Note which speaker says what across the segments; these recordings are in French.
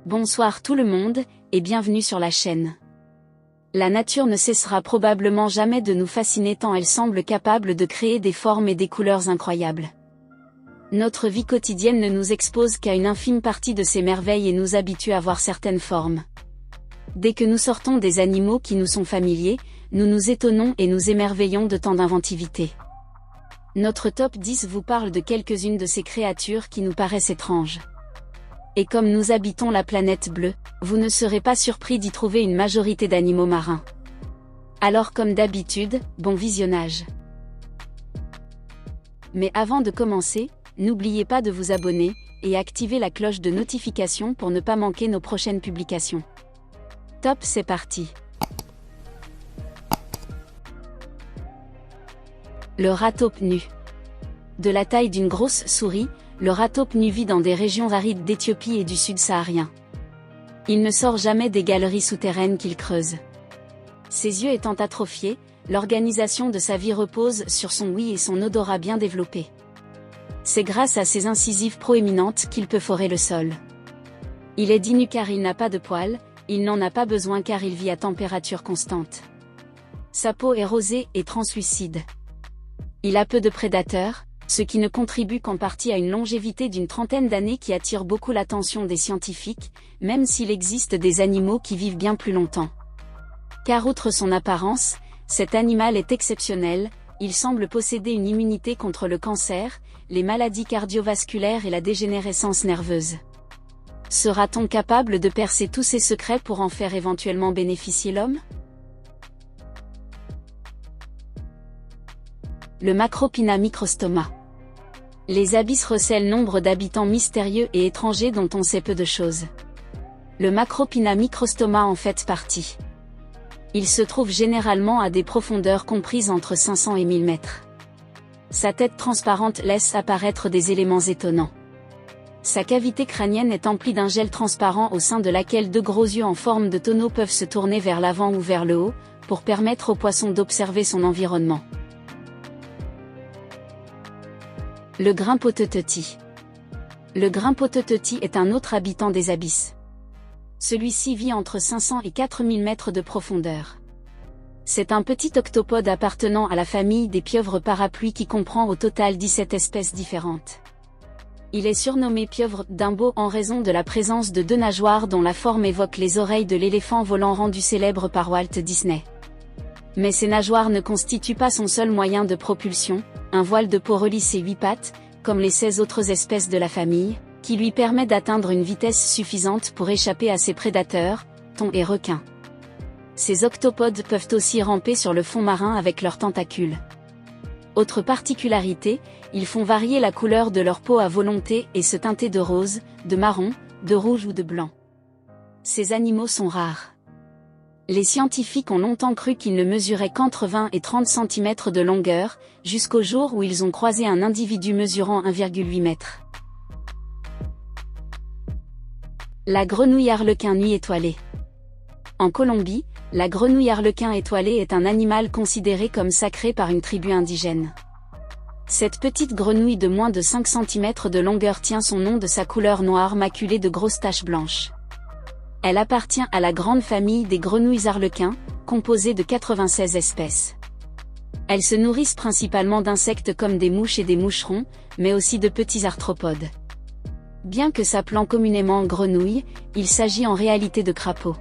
Speaker 1: Bonsoir tout le monde, et bienvenue sur la chaîne. La nature ne cessera probablement jamais de nous fasciner tant elle semble capable de créer des formes et des couleurs incroyables. Notre vie quotidienne ne nous expose qu'à une infime partie de ces merveilles et nous habitue à voir certaines formes. Dès que nous sortons des animaux qui nous sont familiers, nous nous étonnons et nous émerveillons de tant d'inventivité. Notre top 10 vous parle de quelques-unes de ces créatures qui nous paraissent étranges. Et comme nous habitons la planète bleue, vous ne serez pas surpris d'y trouver une majorité d'animaux marins. Alors comme d'habitude, bon visionnage. Mais avant de commencer, n'oubliez pas de vous abonner, et activer la cloche de notification pour ne pas manquer nos prochaines publications. Top, c'est parti. Le rat taupe nu. De la taille d'une grosse souris, le rat taupe nu vit dans des régions arides d'Éthiopie et du sud saharien. Il ne sort jamais des galeries souterraines qu'il creuse. Ses yeux étant atrophiés, l'organisation de sa vie repose sur son ouïe et son odorat bien développé. C'est grâce à ses incisives proéminentes qu'il peut forer le sol. Il est dit nu car il n'a pas de poils, il n'en a pas besoin car il vit à température constante. Sa peau est rosée et translucide. Il a peu de prédateurs, ce qui ne contribue qu'en partie à une longévité d'une trentaine d'années qui attire beaucoup l'attention des scientifiques, même s'il existe des animaux qui vivent bien plus longtemps. Car outre son apparence, cet animal est exceptionnel, il semble posséder une immunité contre le cancer, les maladies cardiovasculaires et la dégénérescence nerveuse. Sera-t-on capable de percer tous ses secrets pour en faire éventuellement bénéficier l'homme ? Le Macropina microstoma. Les abysses recèlent nombre d'habitants mystérieux et étrangers dont on sait peu de choses. Le Macropina microstoma en fait partie. Il se trouve généralement à des profondeurs comprises entre 500 et 1000 mètres. Sa tête transparente laisse apparaître des éléments étonnants. Sa cavité crânienne est emplie d'un gel transparent au sein de laquelle deux gros yeux en forme de tonneau peuvent se tourner vers l'avant ou vers le haut, pour permettre au poisson d'observer son environnement. Le Grimpoteutheuthie. Le Grimpoteutheuthie est un autre habitant des abysses. Celui-ci vit entre 500 et 4000 mètres de profondeur. C'est un petit octopode appartenant à la famille des pieuvres parapluies qui comprend au total 17 espèces différentes. Il est surnommé pieuvre Dumbo en raison de la présence de deux nageoires dont la forme évoque les oreilles de l'éléphant volant rendu célèbre par Walt Disney. Mais ces nageoires ne constituent pas son seul moyen de propulsion, un voile de peau relie ses 8 pattes, comme les 16 autres espèces de la famille, qui lui permet d'atteindre une vitesse suffisante pour échapper à ses prédateurs, thons et requins. Ces octopodes peuvent aussi ramper sur le fond marin avec leurs tentacules. Autre particularité, ils font varier la couleur de leur peau à volonté et se teinter de rose, de marron, de rouge ou de blanc. Ces animaux sont rares. Les scientifiques ont longtemps cru qu'ils ne mesuraient qu'entre 20 et 30 cm de longueur, jusqu'au jour où ils ont croisé un individu mesurant 1,8 m. La grenouille arlequin nuit étoilée. En Colombie, la grenouille arlequin étoilée est un animal considéré comme sacré par une tribu indigène. Cette petite grenouille de moins de 5 cm de longueur tient son nom de sa couleur noire maculée de grosses taches blanches. Elle appartient à la grande famille des grenouilles arlequins, composée de 96 espèces. Elles se nourrissent principalement d'insectes comme des mouches et des moucherons, mais aussi de petits arthropodes. Bien que s'appelant communément grenouille, il s'agit en réalité de crapauds.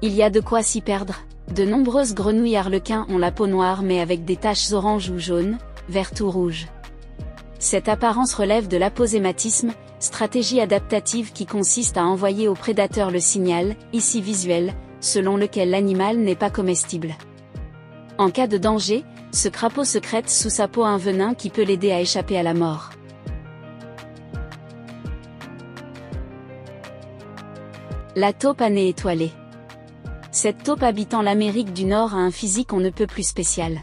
Speaker 1: Il y a de quoi s'y perdre. De nombreuses grenouilles arlequins ont la peau noire mais avec des taches orange ou jaune, vertes ou rouges. Cette apparence relève de l'aposématisme, stratégie adaptative qui consiste à envoyer au prédateur le signal, ici visuel, selon lequel l'animal n'est pas comestible. En cas de danger, ce crapaud sécrète sous sa peau un venin qui peut l'aider à échapper à la mort. La taupe à nez étoilé. Cette taupe habitant l'Amérique du Nord a un physique on ne peut plus spécial.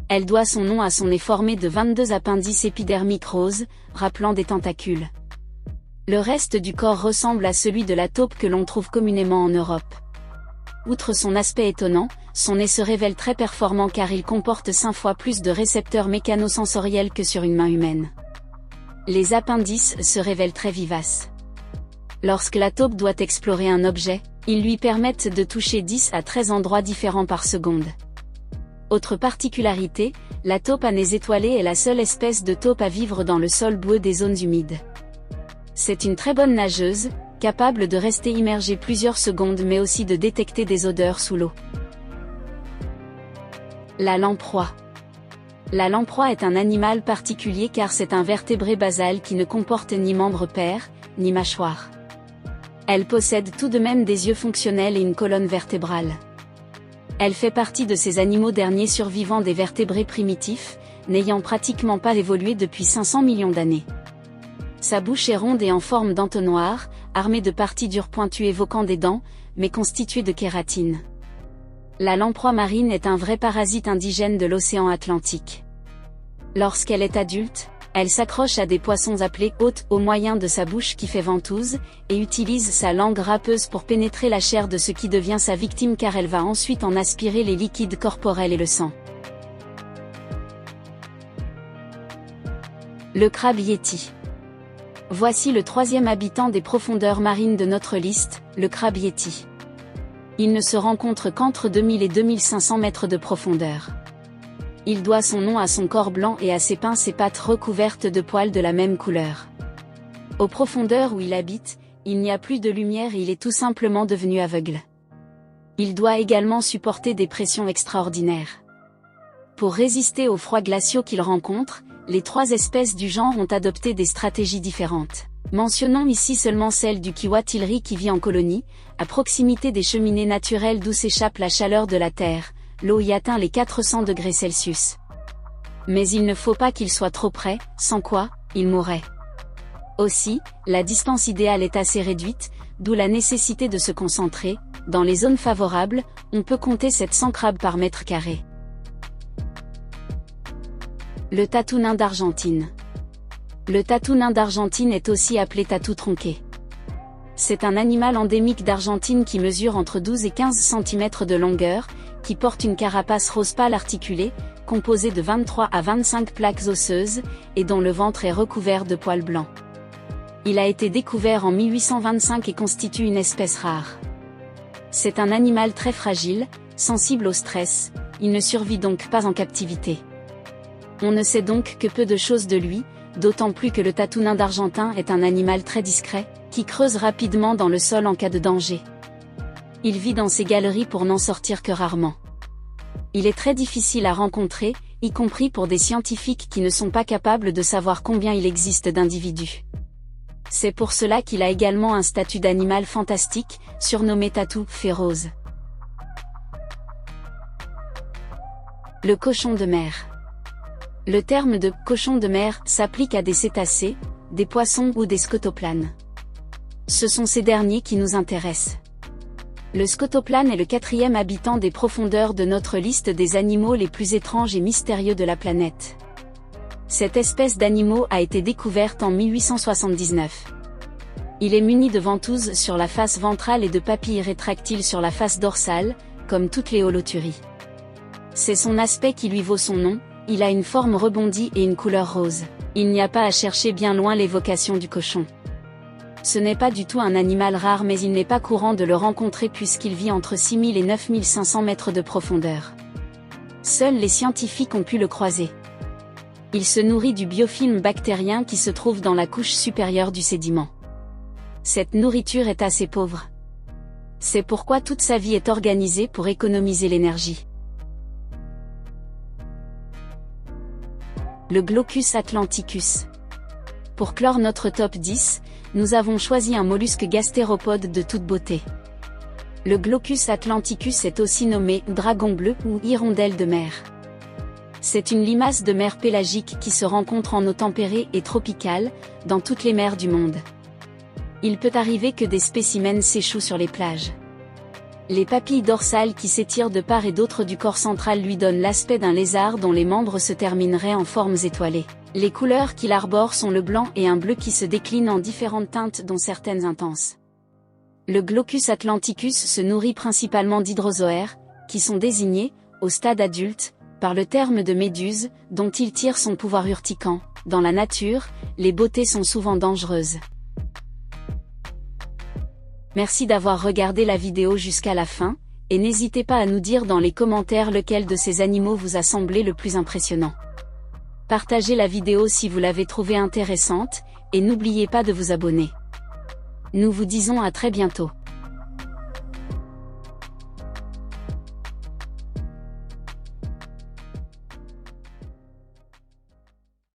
Speaker 1: Elle doit son nom à son nez formé de 22 appendices épidermiques roses, rappelant des tentacules. Le reste du corps ressemble à celui de la taupe que l'on trouve communément en Europe. Outre son aspect étonnant, son nez se révèle très performant car il comporte 5 fois plus de récepteurs mécanosensoriels que sur une main humaine. Les appendices se révèlent très vivaces. Lorsque la taupe doit explorer un objet, ils lui permettent de toucher 10 à 13 endroits différents par seconde. Autre particularité, la taupe à nez étoilé est la seule espèce de taupe à vivre dans le sol boueux des zones humides. C'est une très bonne nageuse, capable de rester immergée plusieurs secondes mais aussi de détecter des odeurs sous l'eau. La lamproie. La lamproie est un animal particulier car c'est un vertébré basal qui ne comporte ni membre paire, ni mâchoire. Elle possède tout de même des yeux fonctionnels et une colonne vertébrale. Elle fait partie de ces animaux derniers survivants des vertébrés primitifs, n'ayant pratiquement pas évolué depuis 500 millions d'années. Sa bouche est ronde et en forme d'entonnoir, armée de parties dures pointues évoquant des dents, mais constituée de kératine. La lamproie marine est un vrai parasite indigène de l'océan Atlantique. Lorsqu'elle est adulte, elle s'accroche à des poissons appelés hôtes au moyen de sa bouche qui fait ventouse, et utilise sa langue râpeuse pour pénétrer la chair de ce qui devient sa victime car elle va ensuite en aspirer les liquides corporels et le sang. Le crabe yéti. Voici le troisième habitant des profondeurs marines de notre liste, le crabe yéti. Il ne se rencontre qu'entre 2000 et 2500 mètres de profondeur. Il doit son nom à son corps blanc et à ses pinces et pattes recouvertes de poils de la même couleur. Aux profondeurs où il habite, il n'y a plus de lumière et il est tout simplement devenu aveugle. Il doit également supporter des pressions extraordinaires. Pour résister aux froids glaciaux qu'il rencontre, les trois espèces du genre ont adopté des stratégies différentes. Mentionnons ici seulement celle du kiwa tilri qui vit en colonie, à proximité des cheminées naturelles d'où s'échappe la chaleur de la Terre. L'eau y atteint les 400 degrés Celsius. Mais il ne faut pas qu'il soit trop près, sans quoi, il mourrait. Aussi, la distance idéale est assez réduite, d'où la nécessité de se concentrer. Dans les zones favorables, on peut compter 700 crabes par mètre carré. Le tatou nain d'Argentine. Le tatou nain d'Argentine est aussi appelé tatou tronqué. C'est un animal endémique d'Argentine qui mesure entre 12 et 15 cm de longueur, qui porte une carapace rose pâle articulée, composée de 23 à 25 plaques osseuses, et dont le ventre est recouvert de poils blancs. Il a été découvert en 1825 et constitue une espèce rare. C'est un animal très fragile, sensible au stress, il ne survit donc pas en captivité. On ne sait donc que peu de choses de lui, d'autant plus que le tatou nain d'Argentine est un animal très discret, qui creuse rapidement dans le sol en cas de danger. Il vit dans ses galeries pour n'en sortir que rarement. Il est très difficile à rencontrer, y compris pour des scientifiques qui ne sont pas capables de savoir combien il existe d'individus. C'est pour cela qu'il a également un statut d'animal fantastique, surnommé tatou féroce. Le cochon de mer. Le terme de « cochon de mer » s'applique à des cétacés, des poissons ou des scotoplanes. Ce sont ces derniers qui nous intéressent. Le scotoplane est le quatrième habitant des profondeurs de notre liste des animaux les plus étranges et mystérieux de la planète. Cette espèce d'animaux a été découverte en 1879. Il est muni de ventouses sur la face ventrale et de papilles rétractiles sur la face dorsale, comme toutes les holothuries. C'est son aspect qui lui vaut son nom, il a une forme rebondie et une couleur rose. Il n'y a pas à chercher bien loin l'évocation du cochon. Ce n'est pas du tout un animal rare mais il n'est pas courant de le rencontrer puisqu'il vit entre 6000 et 9500 mètres de profondeur. Seuls les scientifiques ont pu le croiser. Il se nourrit du biofilm bactérien qui se trouve dans la couche supérieure du sédiment. Cette nourriture est assez pauvre. C'est pourquoi toute sa vie est organisée pour économiser l'énergie. Le Glaucus atlanticus. Pour clore notre top 10, nous avons choisi un mollusque gastéropode de toute beauté. Le Glaucus atlanticus est aussi nommé dragon bleu ou hirondelle de mer. C'est une limace de mer pélagique qui se rencontre en eau tempérée et tropicale, dans toutes les mers du monde. Il peut arriver que des spécimens s'échouent sur les plages. Les papilles dorsales qui s'étirent de part et d'autre du corps central lui donnent l'aspect d'un lézard dont les membres se termineraient en formes étoilées. Les couleurs qu'il arbore sont le blanc et un bleu qui se déclinent en différentes teintes dont certaines intenses. Le Glaucus atlanticus se nourrit principalement d'hydrozoaires, qui sont désignés, au stade adulte, par le terme de méduse, dont il tire son pouvoir urticant. Dans la nature, les beautés sont souvent dangereuses. Merci d'avoir regardé la vidéo jusqu'à la fin, et n'hésitez pas à nous dire dans les commentaires lequel de ces animaux vous a semblé le plus impressionnant. Partagez la vidéo si vous l'avez trouvée intéressante, et n'oubliez pas de vous abonner. Nous vous disons à très bientôt.